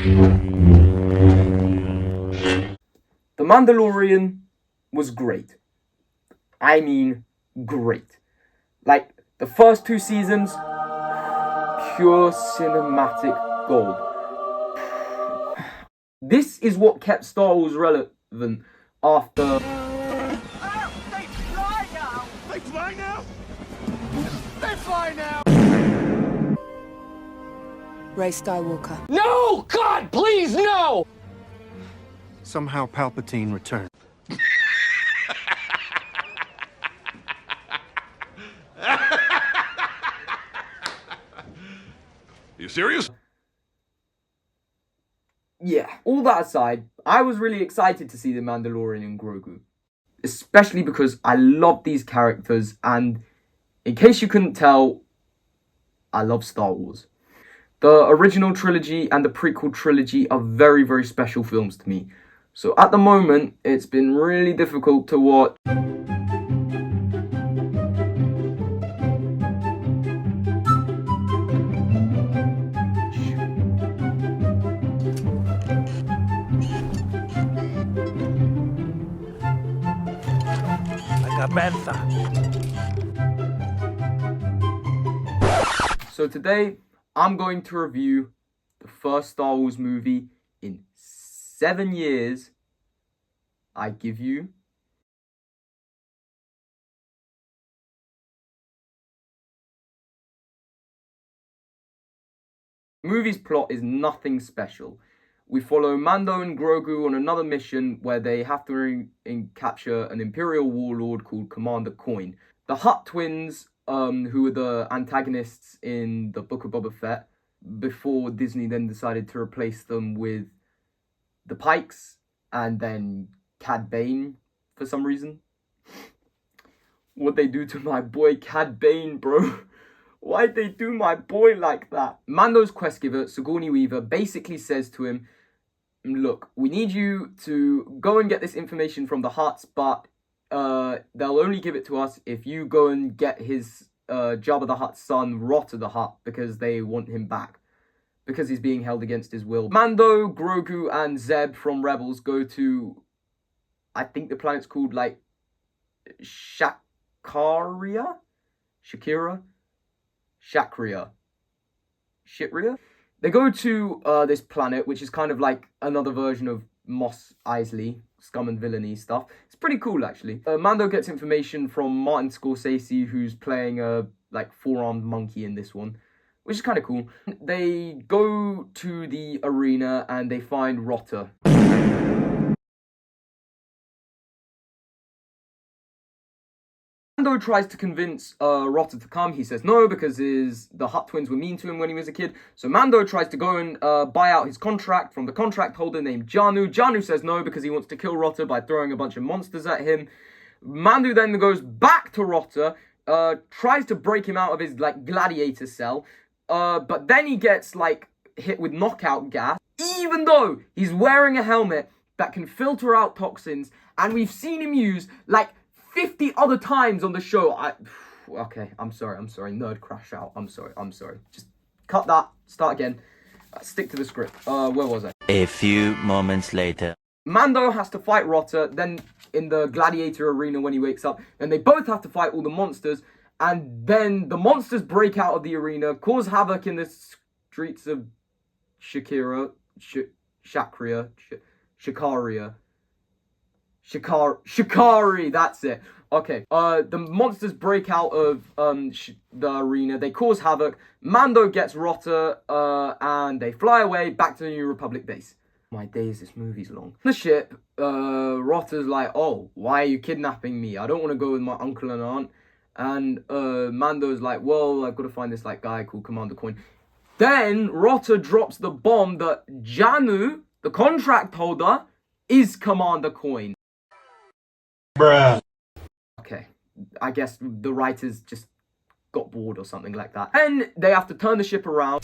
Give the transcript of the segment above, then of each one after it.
The Mandalorian was great. I mean, great. Like, the first 2 seasons, pure cinematic gold. This is what kept Star Wars relevant after... They fly now! They fly now? They fly now! Rey Skywalker. No! God, please, no! Somehow Palpatine returned. You serious? Yeah, all that aside, I was really excited to see the Mandalorian and Grogu. Especially because I love these characters, and in case you couldn't tell, I love Star Wars. The original trilogy and the prequel trilogy are very, very special films to me. So at the moment, it's been really difficult to watch. So today, I'm going to review the first Star Wars movie in 7 years. I give you... The movie's plot is nothing special. We follow Mando and Grogu on another mission where they have to capture an Imperial warlord called Commander Coin. The Hutt twins, who were the antagonists in the Book of Boba Fett, before Disney then decided to replace them with the Pikes and then Cad Bane for some reason. What'd they do to my boy Cad Bane, bro? Why'd they do my boy like that? Mando's quest giver, Sigourney Weaver, basically says to him, look, we need you to go and get this information from the Hutts, but they'll only give it to us if you go and get his Jabba the Hutt's son, Rotter the Hutt, because they want him back. Because he's being held against his will. Mando, Grogu, and Zeb from Rebels go to, I think the planet's called, like, Shakria? Shitria? They go to this planet, which is kind of like another version of Mos Eisley, Scum and Villainy stuff. It's pretty cool, actually. Mando gets information from Martin Scorsese, who's playing a, like, 4-armed monkey in this one, which is kind of cool. They go to the arena and they find Rotter. Mando tries to convince Rotter to come. He says no because the Hutt twins were mean to him when he was a kid. So Mando tries to go and buy out his contract from the contract holder named Janu. Janu says no because he wants to kill Rotter by throwing a bunch of monsters at him. Mando then goes back to Rotter, tries to break him out of his, like, gladiator cell, but then he gets, like, hit with knockout gas, even though he's wearing a helmet that can filter out toxins, and we've seen him use, like, 50 other times on the show. Okay, I'm sorry, nerd crash out, I'm sorry, just cut that, start again, stick to the script. Where was I? A few moments later. Mando has to fight Rotter, then in the gladiator arena when he wakes up, then they both have to fight all the monsters, and then the monsters break out of the arena, cause havoc in the streets of Shikaria, Shikari, that's it. Okay, the monsters break out of the arena, they cause havoc, Mando gets Rotter, and they fly away back to the New Republic base. My days, this movie's long. On the ship, Rotter's like, oh, why are you kidnapping me? I don't want to go with my uncle and aunt. And Mando's like, well, I've got to find this, like, guy called Commander Coin. Then Rotter drops the bomb that Janu, the contract holder, is Commander Coin. Bruh. Okay, I guess the writers just got bored or something like that. And they have to turn the ship around.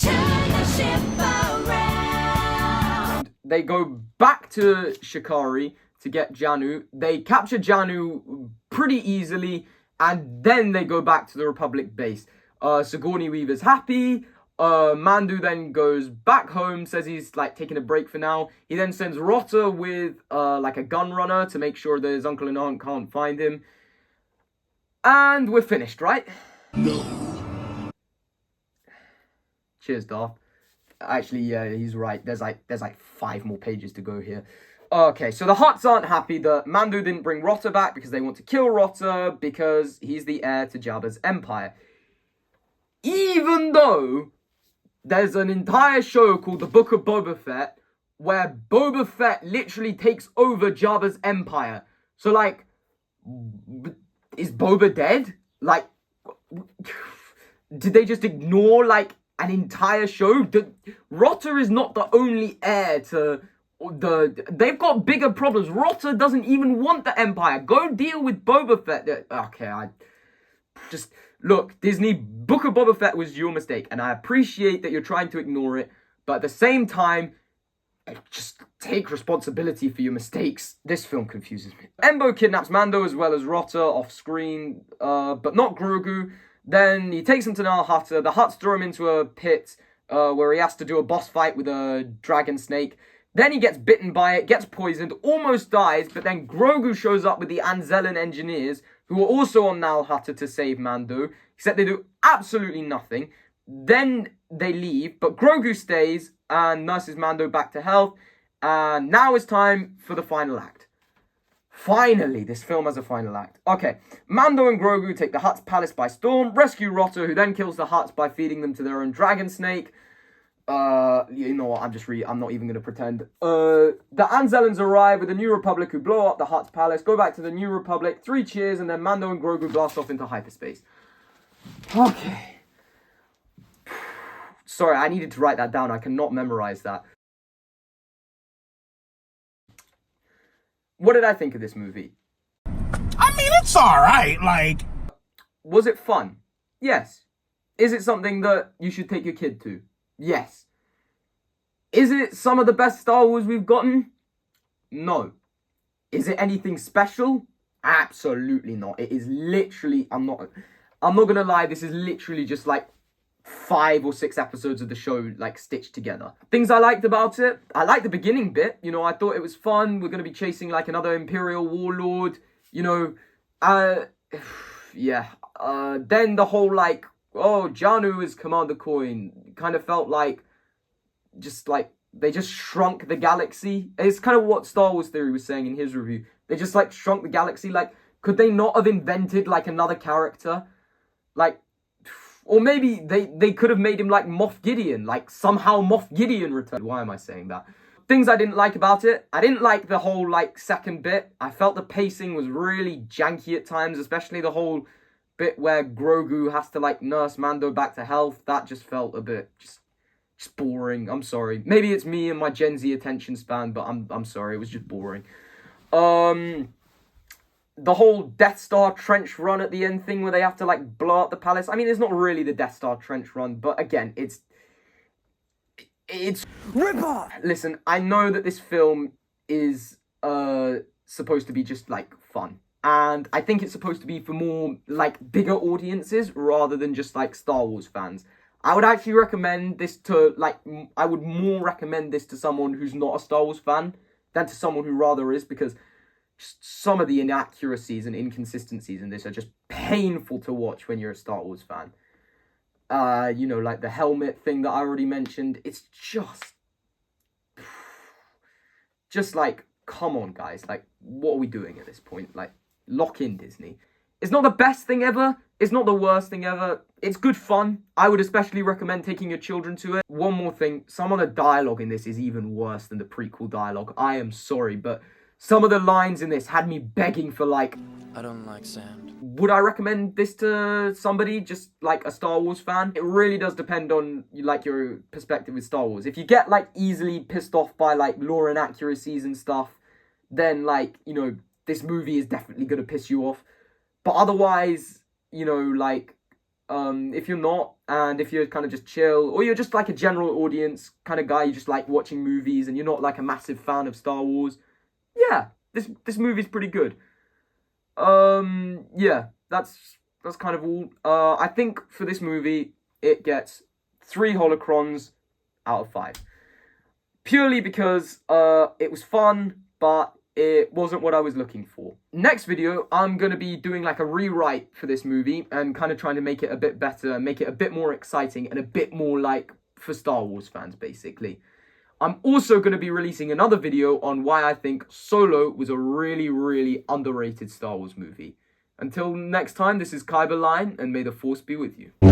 They go back to Shikari to get Janu. They capture Janu pretty easily, and then they go back to the Republic base. Sigourney Weaver's happy. Mandu then goes back home, says he's like taking a break for now. He then sends Rotter with like a gun runner to make sure that his uncle and aunt can't find him. And we're finished, right? No. Cheers, Darth. Actually, yeah, he's right. There's like 5 more pages to go here. Okay, so the Hutts aren't happy that Mandu didn't bring Rotter back because they want to kill Rotter because he's the heir to Jabba's empire. Even though there's an entire show called The Book of Boba Fett where Boba Fett literally takes over Jabba's empire. So, like, is Boba dead? Like, did they just ignore, like, an entire show? Rotter is not the only heir to they've got bigger problems. Rotter doesn't even want the empire. Go deal with Boba Fett. Okay, look, Disney, Book of Boba Fett was your mistake, and I appreciate that you're trying to ignore it, but at the same time, just take responsibility for your mistakes. This film confuses me. Embo kidnaps Mando as well as Rotter off screen, but not Grogu. Then he takes him to Nal Hutta. The Hutts throw him into a pit where he has to do a boss fight with a dragon snake. Then he gets bitten by it, gets poisoned, almost dies, but then Grogu shows up with the Anzellan engineers, who are also on Nal Hutta to save Mando, except they do absolutely nothing. Then they leave, but Grogu stays and nurses Mando back to health, and now it's time for the final act. Finally, this film has a final act. Okay, Mando and Grogu take the Hutt's palace by storm, rescue Rotter, who then kills the Hutts by feeding them to their own dragon snake. You know what, I'm not even going to pretend. The Anzellans arrive with the New Republic, who blow up the Hutt's palace, go back to the New Republic, 3 cheers, and then Mando and Grogu blast off into hyperspace. Okay. Sorry, I needed to write that down. I cannot memorize that. What did I think of this movie? I mean, it's alright, like... Was it fun? Yes. Is it something that you should take your kid to? Yes. Is it some of the best Star Wars we've gotten? No. Is it anything special? Absolutely not. It is literally, I'm not gonna lie, this is literally just like 5 or 6 episodes of the show, like, stitched together. Things I liked about it, I liked the beginning bit, you know, I thought it was fun. We're gonna be chasing, like, another Imperial warlord, you know, yeah. Then the whole, like, oh, Janu is Commander Coin, kind of felt like, just, like, they just shrunk the galaxy. It's kind of what Star Wars Theory was saying in his review. They just, like, shrunk the galaxy. Like, could they not have invented, like, another character? Like, or maybe they could have made him like Moff Gideon, like somehow Moff Gideon returned. Why am I saying that? Things I didn't like about it. I didn't like the whole like second bit. I felt the pacing was really janky at times, especially the whole bit where Grogu has to like nurse Mando back to health. That just felt a bit just boring. I'm sorry. Maybe it's me and my Gen Z attention span, but I'm sorry. It was just boring. The whole Death Star trench run at the end thing where they have to, like, blow up the palace. I mean, it's not really the Death Star trench run, but again, it's... Rip-off! Listen, I know that this film is, supposed to be just, like, fun. And I think it's supposed to be for more, like, bigger audiences rather than just, like, Star Wars fans. I would actually recommend this to, like, I would more recommend this to someone who's not a Star Wars fan than to someone who rather is, because some of the inaccuracies and inconsistencies in this are just painful to watch when you're a Star Wars fan. You know, like the helmet thing that I already mentioned. It's just like, come on, guys. Like, what are we doing at this point? Like, lock in, Disney. It's not the best thing ever. It's not the worst thing ever. It's good fun. I would especially recommend taking your children to it. One more thing. Some of the dialogue in this is even worse than the prequel dialogue. I am sorry, but some of the lines in this had me begging for, like... I don't like sand. Would I recommend this to somebody, just, like, a Star Wars fan? It really does depend on, like, your perspective with Star Wars. If you get, like, easily pissed off by, like, lore inaccuracies and stuff, then, like, you know, this movie is definitely going to piss you off. But otherwise, you know, like, if you're not, and if you're kind of just chill, or you're just, like, a general audience kind of guy, you just like watching movies, and you're not, like, a massive fan of Star Wars... Yeah, this movie's pretty good. Yeah, that's kind of all. I think for this movie, it gets 3 holocrons out of 5. Purely because it was fun, but it wasn't what I was looking for. Next video, I'm going to be doing like a rewrite for this movie and kind of trying to make it a bit better and make it a bit more exciting and a bit more like for Star Wars fans, basically. I'm also going to be releasing another video on why I think Solo was a really, really underrated Star Wars movie. Until next time, this is Kyberline, and may the Force be with you.